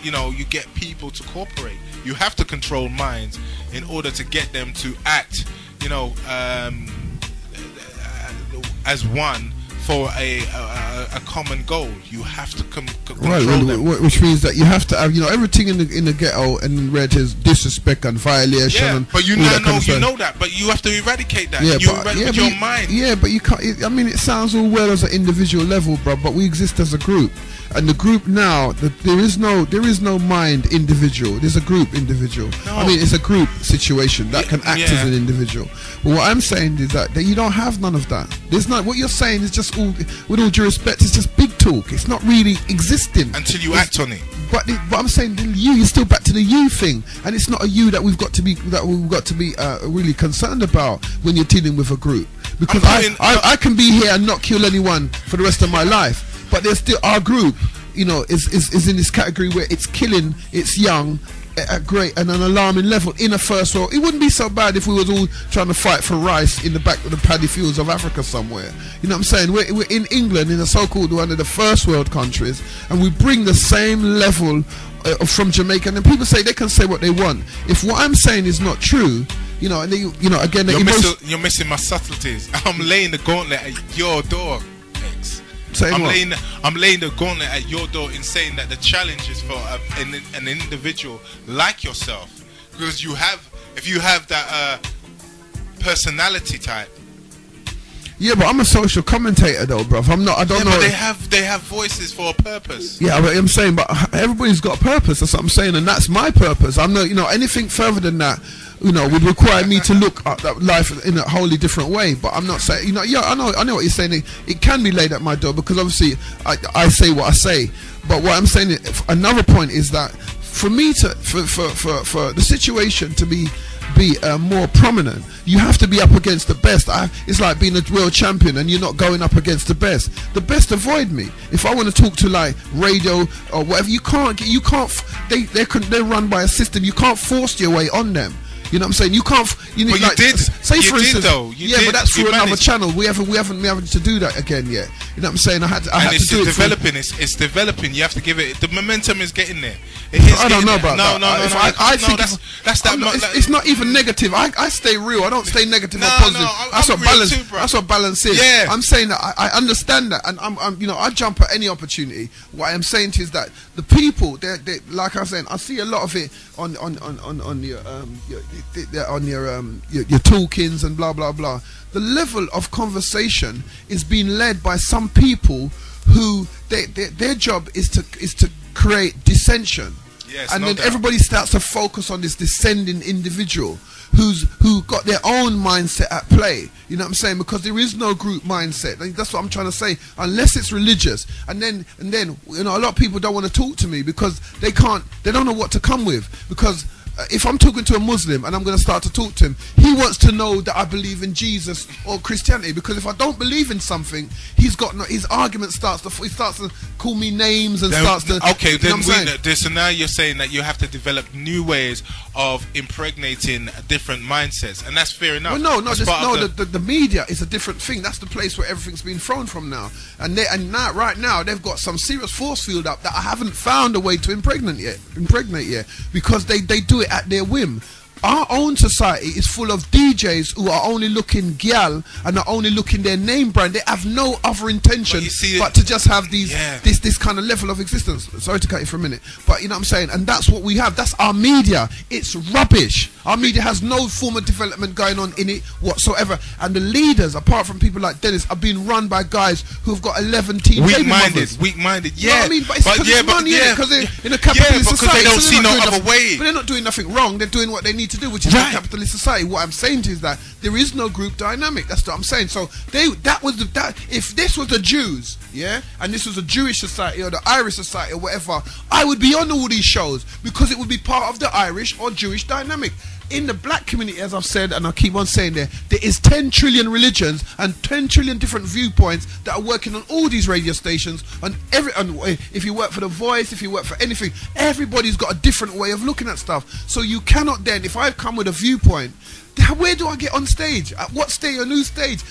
you know, you get people to cooperate. You have to control minds in order to get them to act, you know, as one for a common goal. You have to control them. Which means that you have to have, you know, everything in the ghetto and red is disrespect and violation. Yeah, and but you know that, but you have to eradicate that. Yeah, with your mind. Yeah, but you can't. I mean, it sounds all well as an individual level, bro, but we exist as a group. And the group now, there is no mind individual. There's a group individual. No. I mean, it's a group situation that can act as an individual. But what I'm saying is that you don't have none of that. There's not. What you're saying is just all, with all due respect, it's just big talk. It's not really existing until you act on it. But I'm saying, you're still back to the you thing, and it's not a you that we've got to be really concerned about when you're dealing with a group. Because I can be here and not kill anyone for the rest of my life. But there's still our group, you know, is in this category where it's killing, it's young, at great and an alarming level in a first world. It wouldn't be so bad if we was all trying to fight for rice in the back of the paddy fields of Africa somewhere. You know what I'm saying? We're in England, in a so-called one of the first world countries, and we bring the same level from Jamaica. And then people say they can say what they want. If what I'm saying is not true, you know, and they, you know, again, you're missing my subtleties. I'm laying the gauntlet at your door, X. I'm laying the gauntlet at your door in saying that the challenge is for an individual like yourself, because if you have that personality type. Yeah, but I'm a social commentator though, bruv. I don't know. But they have voices for a purpose. Yeah, but I'm saying, but everybody's got a purpose. That's what I'm saying, and that's my purpose. I'm not, you know, anything further than that, you know, would require me to look at that life in a wholly different way. But I'm not saying, you know, yeah, I know what you're saying. It can be laid at my door because obviously I say what I say. But what I'm saying, another point is that for me to, for the situation to be more prominent, you have to be up against the best. It's like being a world champion and you're not going up against the best. The best avoid me. If I want to talk to like radio or whatever, you can't. They're run by a system. You can't force your way on them. You know what I'm saying? You can't. You need, but you did. Say for instance, but that's through another channel. We haven't been able to do that again yet. You know what I'm saying? I had to do it. It's developing. You have to give it. The momentum is getting there. I don't know about that. No, it's not even negative. I stay real. I don't stay negative or positive. That's what balance. That's what balance is. Yeah. I'm saying that I understand that, and I'm you know, I jump at any opportunity. What I'm saying to you is that the people, they like I was saying, I see a lot of it on your talkings and blah blah blah. The level of conversation is being led by some people who their job is to create dissension. Yes, and no then doubt. everybody starts to focus on this descending individual who got their own mindset at play. You know what I'm saying? Because there is no group mindset. That's what I'm trying to say. Unless it's religious, and then you know, a lot of people don't want to talk to me because they don't know what to come with. Because if I'm talking to a Muslim and I'm going to start to talk to him, he wants to know that I believe in Jesus or Christianity. Because if I don't believe in something, his argument starts to call me names and starts to. Okay, then so now you're saying that you have to develop new ways of impregnating different mindsets, and that's fair enough. Well, the media is a different thing. That's the place where everything's been thrown from now, and right now they've got some serious force field up that I haven't found a way to impregnate yet, because they do it at their whim. Our own society is full of DJs who are only looking gyal and are only looking their name brand. They have no other intention but to just have this kind of level of existence. Sorry to cut you for a minute, but you know what I'm saying. And that's what we have. That's our media. It's rubbish. Our media has no form of development going on in it whatsoever. And the leaders, apart from people like Dennis, are being run by guys who've got 11 teen baby mothers. Weak-minded. Yeah, you know what I mean? But it's because they're in a capitalist society. They don't see no other way. But they're not doing nothing wrong. They're doing what they need to do, which is a capitalist society. What I'm saying is that there is no group dynamic. That's what I'm saying. So if this was the Jews, and this was a Jewish society or the Irish society or whatever, I would be on all these shows because it would be part of the Irish or Jewish dynamic. In the black community, as I've said, and I keep on saying there is 10 trillion religions and 10 trillion different viewpoints that are working on all these radio stations. And if you work for The Voice, if you work for anything, everybody's got a different way of looking at stuff. So you cannot then, if I come with a viewpoint, where do I get on stage? At what stage? A new stage?